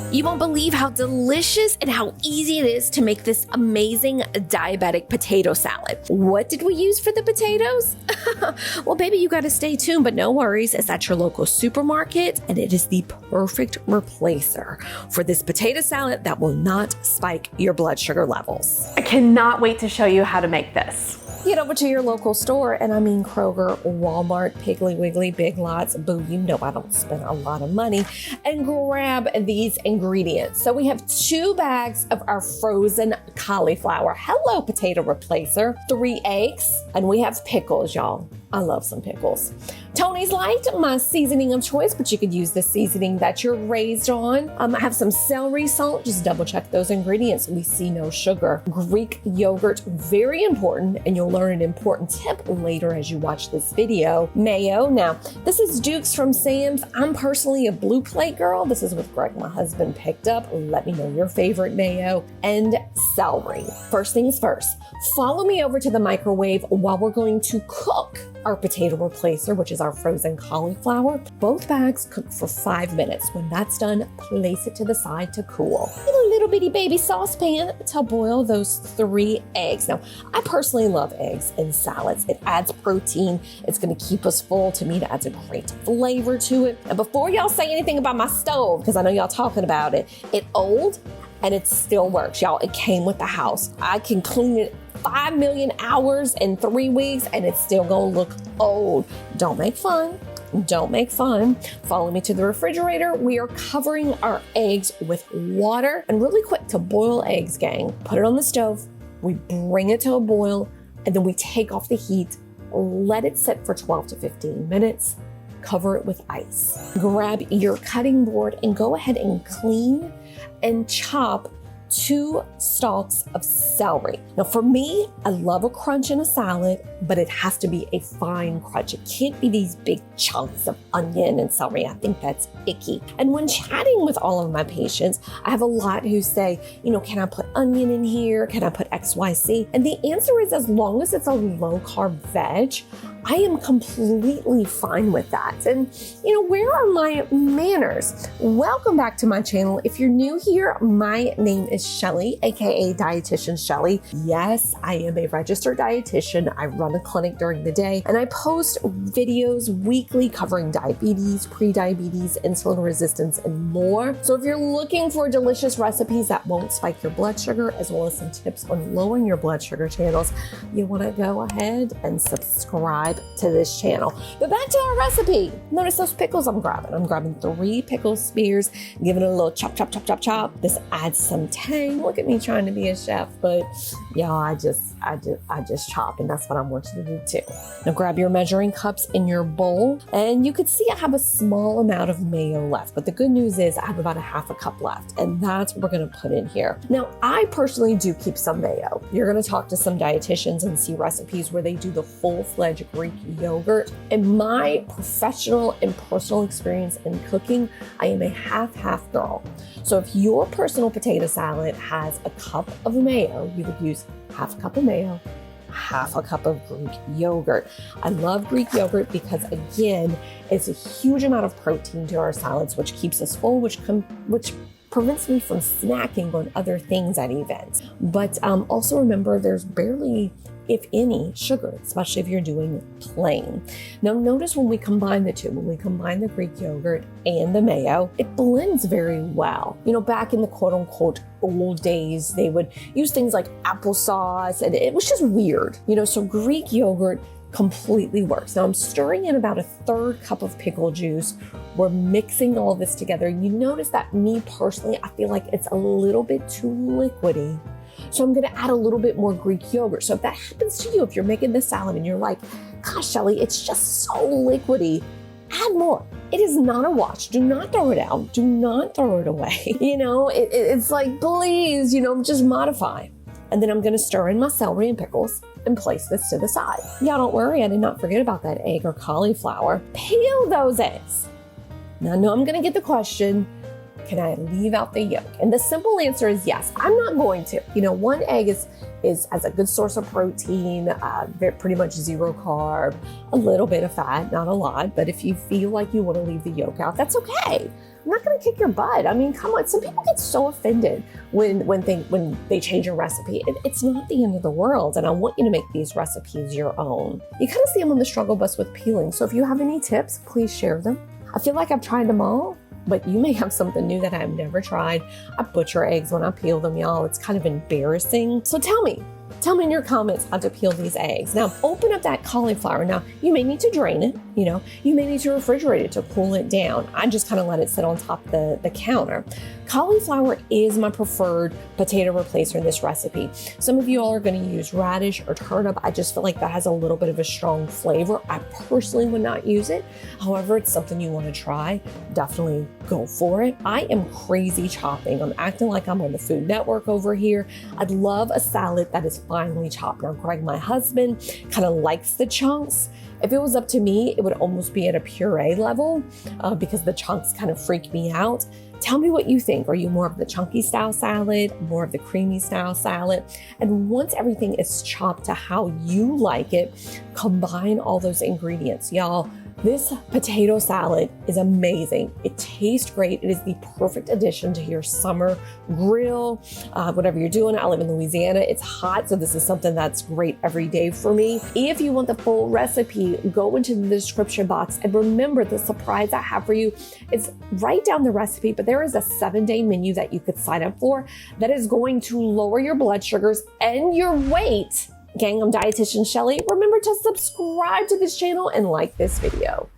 You won't believe how delicious and how easy it is to make this amazing diabetic potato salad. What did we use for the potatoes? Well, baby, you got to stay tuned, but no worries. It's at your local supermarket, and it is the perfect replacer for this potato salad that will not spike your blood sugar levels. I cannot wait to show you how to make this. Get over to your local store, and I mean Kroger, Walmart, Piggly Wiggly, Big Lots, boo, you know I don't spend a lot of money, and grab these ingredients. So we have 2 bags of our frozen cauliflower. Hello, potato replacer. 3 eggs, and we have pickles, y'all. I love some pickles. Tony's Light, my seasoning of choice, but you could use the seasoning that you're raised on. I have some celery salt. Just double check those ingredients. We see no sugar. Greek yogurt, very important, and you'll learn an important tip later as you watch this video. Mayo. Now, this is Duke's from Sam's. I'm personally a blue plate girl. This is what Greg, my husband, picked up. Let me know your favorite mayo. And celery. First things first, follow me over to the microwave while we're going to cook our potato replacer, which is our frozen cauliflower. Both bags cook for 5 minutes. When that's done, place it to the side to cool. In a little bitty baby saucepan to boil those 3 eggs. Now, I personally love eggs in salads. It adds protein. It's gonna keep us full. To me, it adds a great flavor to it. And before y'all say anything about my stove, because I know y'all talking about it, it's old and it still works. Y'all, it came with the house. I can clean it 5 million hours in 3 weeks and it's still gonna look old. Don't make fun. Don't make fun. Follow me to the refrigerator. We are covering our eggs with water. And really quick, to boil eggs, gang, put it on the stove. We bring it to a boil and then we take off the heat, let it sit for 12 to 15 minutes, cover it with ice. Grab your cutting board and go ahead and clean and chop 2 stalks of celery. Now for me, I love a crunch in a salad, but it has to be a fine crunch. It can't be these big chunks of onion and celery. I think that's icky. And when chatting with all of my patients, I have a lot who say, can I put onion in here? Can I put XYZ? And the answer is, as long as it's a low carb veg, I am completely fine with that. And where are my manners? Welcome back to my channel. If you're new here, my name is Shelly, aka Dietitian Shelly. Yes, I am a registered dietitian. I run a clinic during the day, and I post videos weekly covering diabetes, pre-diabetes, insulin resistance, and more. So if you're looking for delicious recipes that won't spike your blood sugar, as well as some tips on lowering your blood sugar channels, you want to go ahead and subscribe to this channel. But back to our recipe. Notice those pickles I'm grabbing. I'm grabbing 3 pickle spears, giving it a little chop, chop, chop, chop, chop. This adds some tang. Look at me trying to be a chef, but y'all, I just chop, and that's what I want you to do too. Now grab your measuring cups in your bowl, and you can see I have a small amount of mayo left, but the good news is I have about a 1/2 cup left, and that's what we're gonna put in here. Now, I personally do keep some mayo. You're gonna talk to some dietitians and see recipes where they do the full-fledged Greek yogurt. In my professional and personal experience in cooking, I am a half-half girl. So if your personal potato salad has a cup of mayo, you would use 1/2 cup of mayo, 1/2 cup of Greek yogurt. I love Greek yogurt because, again, it's a huge amount of protein to our salads, which keeps us full, which prevents me from snacking on other things at events. But also remember, there's barely, if any, sugar, especially if you're doing plain. Now notice when we combine the two, when we combine the Greek yogurt and the mayo, it blends very well. Back in the quote unquote old days, they would use things like applesauce, and it was just weird. So Greek yogurt completely works. Now I'm stirring in about 1/3 cup of pickle juice. We're mixing all this together. You notice that me personally, I feel like it's a little bit too liquidy. So I'm gonna add a little bit more Greek yogurt. So if that happens to you, if you're making this salad and you're like, gosh, Shelly, it's just so liquidy, add more. It is not a wash. Do not throw it out. Do not throw it away. It's like, please, just modify. And then I'm gonna stir in my celery and pickles and place this to the side. Y'all don't worry, I did not forget about that egg or cauliflower. Peel those eggs. Now I know I'm gonna get the question, can I leave out the yolk? And the simple answer is yes. I'm not going to. 1 egg is as a good source of protein, pretty much 0 carb, a little bit of fat, not a lot. But if you feel like you want to leave the yolk out, that's okay. I'm not gonna kick your butt. I mean, come on. Some people get so offended when they change a recipe. It's not the end of the world, and I want you to make these recipes your own. You kind of see them on the struggle bus with peeling. So if you have any tips, please share them. I feel like I've tried them all, but you may have something new that I've never tried. I butcher eggs when I peel them, y'all. It's kind of embarrassing. So tell me in your comments how to peel these eggs. Now, open up that cauliflower. Now, you may need to drain it, you may need to refrigerate it to cool it down. I just kind of let it sit on top of the counter. Cauliflower is my preferred potato replacer in this recipe. Some of you all are going to use radish or turnip. I just feel like that has a little bit of a strong flavor. I personally would not use it. However, it's something you want to try. Definitely go for it. I am crazy chopping. I'm acting like I'm on the Food Network over here. I'd love a salad that is finely chopped. Now, Greg, my husband, kind of likes the chunks. If it was up to me, it would almost be at a puree level because the chunks kind of freak me out. Tell me what you think. Are you more of the chunky style salad, more of the creamy style salad? And once everything is chopped to how you like it, combine all those ingredients. Y'all, this potato salad is amazing. It tastes great. It is the perfect addition to your summer grill, whatever you're doing. I live in Louisiana. It's hot, so this is something that's great every day for me. If you want the full recipe, go into the description box. And remember, the surprise I have for you is write down the recipe, but there is a 7-day menu that you could sign up for that is going to lower your blood sugars and your weight. Gang, I'm Dietitian Shelly. Remember to subscribe to this channel and like this video.